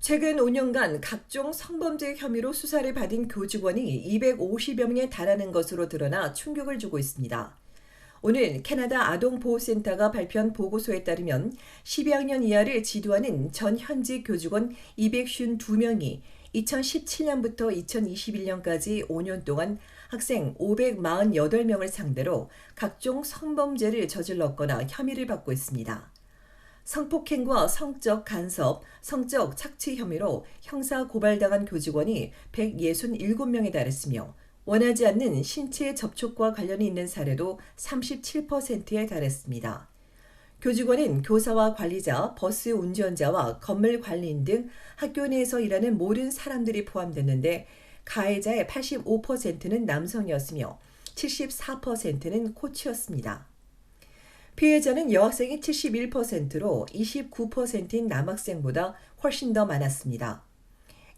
최근 5년간 각종 성범죄 혐의로 수사를 받은 교직원이 250여 명에 달하는 것으로 드러나 충격을 주고 있습니다. 오늘 캐나다 아동보호센터가 발표한 보고서에 따르면 12학년 이하를 지도하는 전 현직 교직원 252명이 2017년부터 2021년까지 5년 동안 학생 548명을 상대로 각종 성범죄를 저질렀거나 혐의를 받고 있습니다. 성폭행과 성적 간섭, 성적 착취 혐의로 형사 고발당한 교직원이 167명에 달했으며 원하지 않는 신체 접촉과 관련이 있는 사례도 37%에 달했습니다. 교직원은 교사와 관리자, 버스 운전자와 건물 관리인 등 학교 내에서 일하는 모든 사람들이 포함됐는데 가해자의 85%는 남성이었으며 74%는 코치였습니다. 피해자는 여학생이 71%로 29%인 남학생보다 훨씬 더 많았습니다.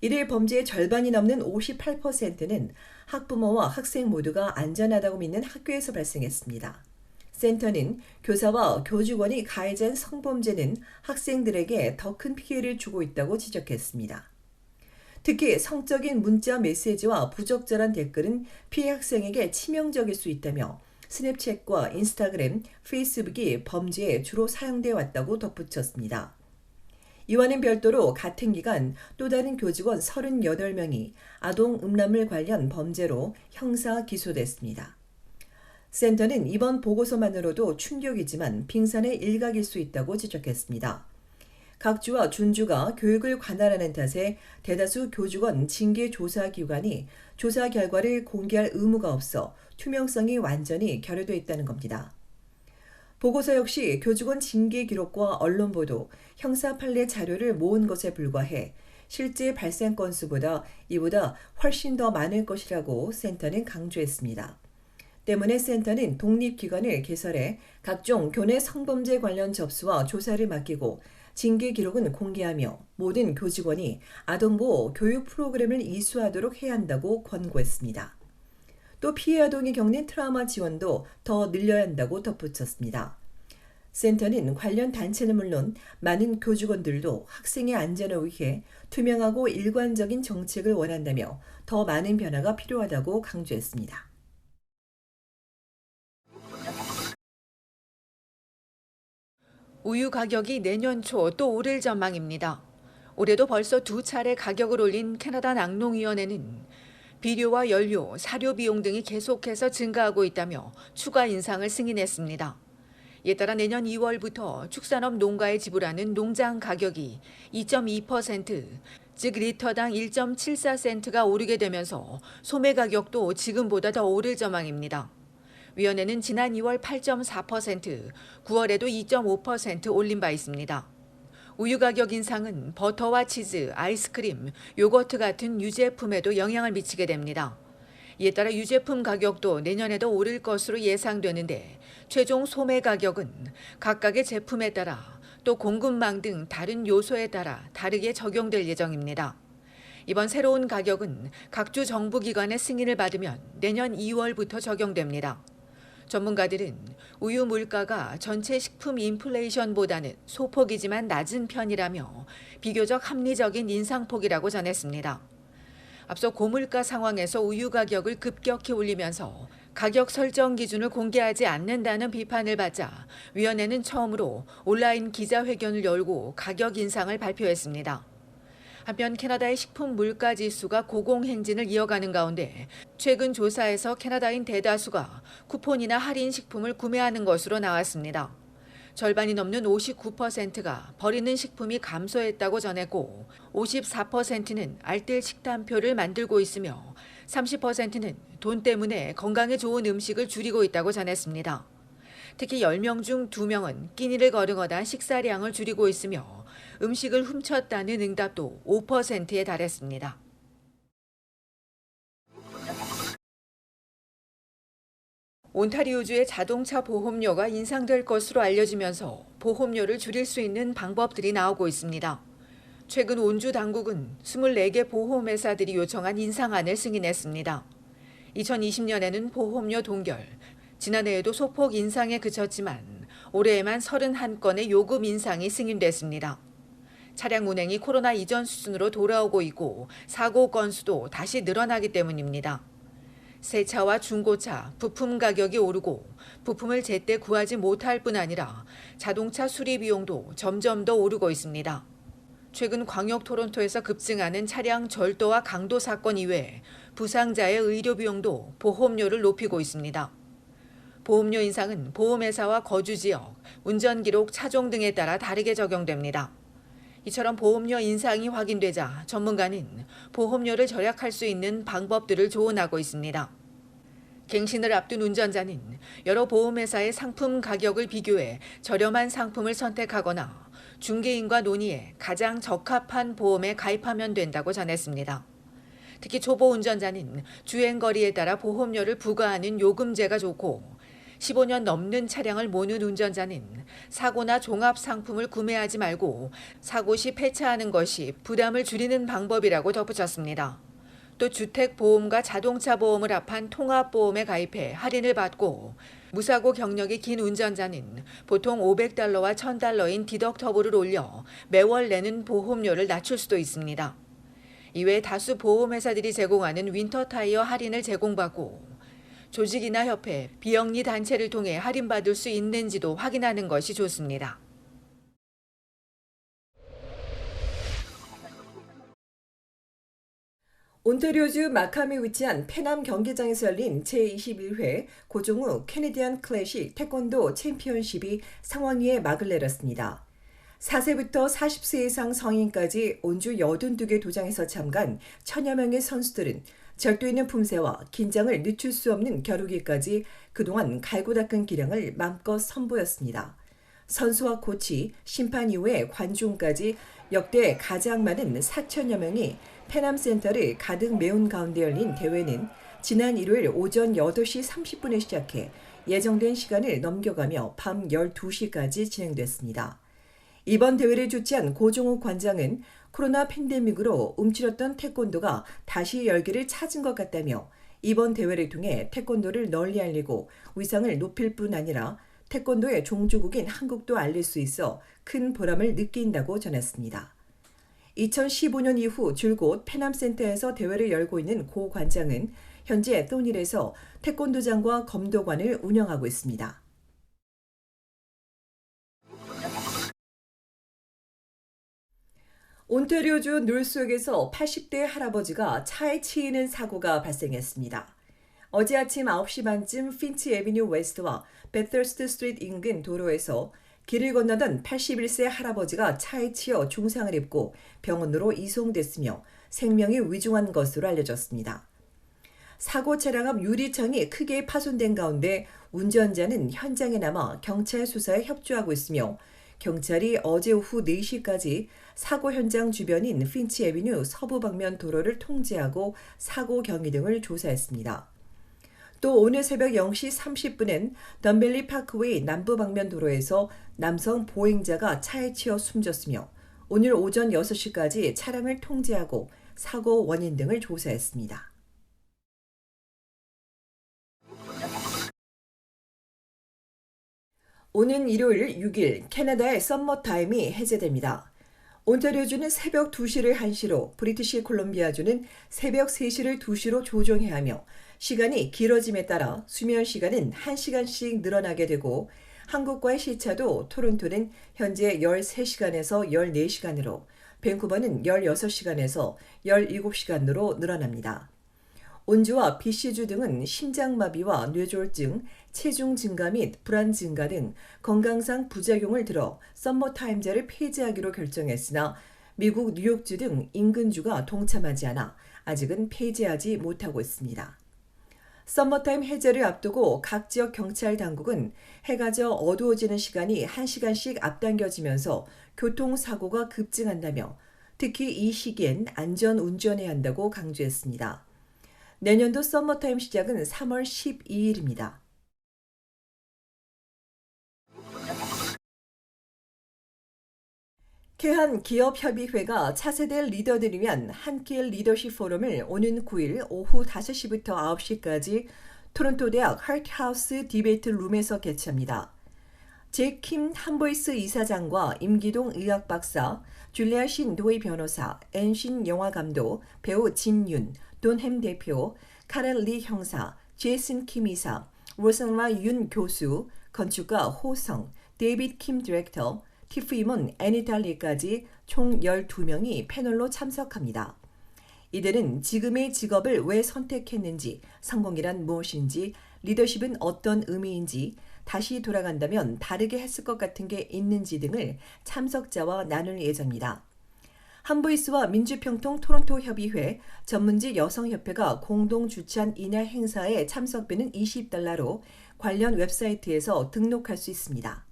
이를 범죄의 절반이 넘는 58%는 학부모와 학생 모두가 안전하다고 믿는 학교에서 발생했습니다. 센터는 교사와 교직원이 가해자인 성범죄는 학생들에게 더 큰 피해를 주고 있다고 지적했습니다. 특히 성적인 문자 메시지와 부적절한 댓글은 피해 학생에게 치명적일 수 있다며 스냅챗과 인스타그램, 페이스북이 범죄에 주로 사용되어 왔다고 덧붙였습니다. 이와는 별도로 같은 기간 또 다른 교직원 38명이 아동 음란물 관련 범죄로 형사 기소됐습니다. 센터는 이번 보고서만으로도 충격이지만 빙산의 일각일 수 있다고 지적했습니다. 각 주와 준주가 교육을 관할하는 탓에 대다수 교직원 징계조사기관이 조사 결과를 공개할 의무가 없어 투명성이 완전히 결여돼 있다는 겁니다. 보고서 역시 교직원 징계 기록과 언론 보도, 형사 판례 자료를 모은 것에 불과해 실제 발생 건수보다 이보다 훨씬 더 많을 것이라고 센터는 강조했습니다. 때문에 센터는 독립기관을 개설해 각종 교내 성범죄 관련 접수와 조사를 맡기고 징계 기록은 공개하며 모든 교직원이 아동보호 교육 프로그램을 이수하도록 해야 한다고 권고했습니다. 또 피해 아동이 겪는 트라우마 지원도 더 늘려야 한다고 덧붙였습니다. 센터는 관련 단체는 물론 많은 교직원들도 학생의 안전을 위해 투명하고 일관적인 정책을 원한다며 더 많은 변화가 필요하다고 강조했습니다. 우유 가격이 내년 초 또 오를 전망입니다. 올해도 벌써 2차례 가격을 올린 캐나다 낙농위원회는 비료와 연료, 사료 비용 등이 계속해서 증가하고 있다며 추가 인상을 승인했습니다. 이에 따라 내년 2월부터 축산업 농가에 지불하는 농장 가격이 2.2%, 즉 리터당 1.74센트가 오르게 되면서 소매 가격도 지금보다 더 오를 전망입니다. 위원회는 지난 2월 8.4%, 9월에도 2.5% 올린 바 있습니다. 우유 가격 인상은 버터와 치즈, 아이스크림, 요거트 같은 유제품에도 영향을 미치게 됩니다. 이에 따라 유제품 가격도 내년에도 오를 것으로 예상되는데 최종 소매 가격은 각각의 제품에 따라 또 공급망 등 다른 요소에 따라 다르게 적용될 예정입니다. 이번 새로운 가격은 각주 정부기관의 승인을 받으면 내년 2월부터 적용됩니다. 전문가들은 우유 물가가 전체 식품 인플레이션보다는 소폭이지만 낮은 편이라며 비교적 합리적인 인상폭이라고 전했습니다. 앞서 고물가 상황에서 우유 가격을 급격히 올리면서 가격 설정 기준을 공개하지 않는다는 비판을 받자 위원회는 처음으로 온라인 기자회견을 열고 가격 인상을 발표했습니다. 한편 캐나다의 식품 물가 지수가 고공행진을 이어가는 가운데 최근 조사에서 캐나다인 대다수가 쿠폰이나 할인 식품을 구매하는 것으로 나왔습니다. 절반이 넘는 59%가 버리는 식품이 감소했다고 전했고 54%는 알뜰 식단표를 만들고 있으며 30%는 돈 때문에 건강에 좋은 음식을 줄이고 있다고 전했습니다. 특히 10명 중 2명은 끼니를 거르거나 식사량을 줄이고 있으며 음식을 훔쳤다는 응답도 5%에 달했습니다. 온타리오주의 자동차 보험료가 인상될 것으로 알려지면서 보험료를 줄일 수 있는 방법들이 나오고 있습니다. 최근 온주 당국은 24개 보험회사들이 요청한 인상안을 승인했습니다. 2020년에는 보험료 동결, 지난해에도 소폭 인상에 그쳤지만 올해에만 31건의 요금 인상이 승인됐습니다. 차량 운행이 코로나 이전 수준으로 돌아오고 있고 사고 건수도 다시 늘어나기 때문입니다. 새 차와 중고차, 부품 가격이 오르고 부품을 제때 구하지 못할 뿐 아니라 자동차 수리 비용도 점점 더 오르고 있습니다. 최근 광역 토론토에서 급증하는 차량 절도와 강도 사건 이외에 부상자의 의료 비용도 보험료를 높이고 있습니다. 보험료 인상은 보험회사와 거주 지역, 운전 기록, 차종 등에 따라 다르게 적용됩니다. 이처럼 보험료 인상이 확인되자 전문가는 보험료를 절약할 수 있는 방법들을 조언하고 있습니다. 갱신을 앞둔 운전자는 여러 보험회사의 상품 가격을 비교해 저렴한 상품을 선택하거나 중개인과 논의해 가장 적합한 보험에 가입하면 된다고 전했습니다. 특히 초보 운전자는 주행거리에 따라 보험료를 부과하는 요금제가 좋고 15년 넘는 차량을 모는 운전자는 사고나 종합 상품을 구매하지 말고 사고 시 폐차하는 것이 부담을 줄이는 방법이라고 덧붙였습니다. 또 주택보험과 자동차 보험을 합한 통합보험에 가입해 할인을 받고 무사고 경력이 긴 운전자는 보통 $500와 $1,000인 디덕터블을 올려 매월 내는 보험료를 낮출 수도 있습니다. 이외에 다수 보험회사들이 제공하는 윈터타이어 할인을 제공받고 조직이나 협회, 비영리 단체를 통해 할인받을 수 있는지도 확인하는 것이 좋습니다. 온타리오주 마캄에 위치한 페남 경기장에서 열린 제21회 고종우 캐네디안 클래식 태권도 챔피언십이 상황리에 막을 내렸습니다. 4세부터 40세 이상 성인까지 온주 82개 도장에서 참가한 1000여 명의 선수들은 절도 있는 품새와 긴장을 늦출 수 없는 겨루기까지 그동안 갈고 닦은 기량을 마음껏 선보였습니다. 선수와 코치, 심판 이후에 관중까지 역대 가장 많은 4천여 명이 페남센터를 가득 메운 가운데 열린 대회는 지난 일요일 오전 8시 30분에 시작해 예정된 시간을 넘겨가며 밤 12시까지 진행됐습니다. 이번 대회를 주최한 고종욱 관장은 코로나 팬데믹으로 움츠렸던 태권도가 다시 열기를 찾은 것 같다며 이번 대회를 통해 태권도를 널리 알리고 위상을 높일 뿐 아니라 태권도의 종주국인 한국도 알릴 수 있어 큰 보람을 느낀다고 전했습니다. 2015년 이후 줄곧 페남센터에서 대회를 열고 있는 고 관장은 현재 또닐에서 태권도장과 검도관을 운영하고 있습니다. 온타리오주 놀수역에서 80대 할아버지가 차에 치이는 사고가 발생했습니다. 어제 아침 9시 반쯤 핀치 애비뉴 웨스트와 베터스트 스트리트 인근 도로에서 길을 건너던 81세 할아버지가 차에 치여 중상을 입고 병원으로 이송됐으며 생명이 위중한 것으로 알려졌습니다. 사고 차량 앞 유리창이 크게 파손된 가운데 운전자는 현장에 남아 경찰 수사에 협조하고 있으며 경찰이 어제 오후 4시까지 사고 현장 주변인 핀치 애비뉴 서부 방면 도로를 통제하고 사고 경위 등을 조사했습니다. 또 오늘 새벽 0시 30분엔 덤벨리 파크웨이 남부 방면 도로에서 남성 보행자가 차에 치여 숨졌으며 오늘 오전 6시까지 차량을 통제하고 사고 원인 등을 조사했습니다. 오는 일요일 6일 캐나다의 썸머타임이 해제됩니다. 온타리오주는 새벽 2시를 1시로, 브리티시 콜롬비아주는 새벽 3시를 2시로 조정해야 하며 시간이 길어짐에 따라 수면 시간은 1시간씩 늘어나게 되고 한국과의 시차도 토론토는 현재 13시간에서 14시간으로 밴쿠버는 16시간에서 17시간으로 늘어납니다. 온주와 BC주 등은 심장마비와 뇌졸중, 체중 증가 및 불안 증가 등 건강상 부작용을 들어 썸머타임제를 폐지하기로 결정했으나 미국 뉴욕주 등 인근주가 동참하지 않아 아직은 폐지하지 못하고 있습니다. 썸머타임 해제를 앞두고 각 지역 경찰 당국은 해가 져 어두워지는 시간이 1시간씩 앞당겨지면서 교통사고가 급증한다며 특히 이 시기엔 안전 운전해야 한다고 강조했습니다. 내년도 썸머타임 시작은 3월 12일입니다. 캐한 기업협의회가 차세대 리더들을 위한 한길 리더십 포럼을 오는 9일 오후 5시부터 9시까지 토론토 대학 하트하우스 디베이트 룸에서 개최합니다. 잭킴 한보이스 이사장과 임기동 의학 박사, 줄리아 신 도이 변호사, 앤신 영화감독, 배우 진윤, 돈햄 대표, 카렐 리 형사, 제이슨 킴 이사, 로선라 윤 교수, 건축가 호성, 데이빗 킴 디렉터, 티프 임원 애니탈리까지 총 12명이 패널로 참석합니다. 이들은 지금의 직업을 왜 선택했는지, 성공이란 무엇인지, 리더십은 어떤 의미인지, 다시 돌아간다면 다르게 했을 것 같은 게 있는지 등을 참석자와 나눌 예정입니다. 한보이스와 민주평통 토론토 협의회, 전문직 여성협회가 공동 주최한 이날 행사의 참석비는 $20로 관련 웹사이트에서 등록할 수 있습니다.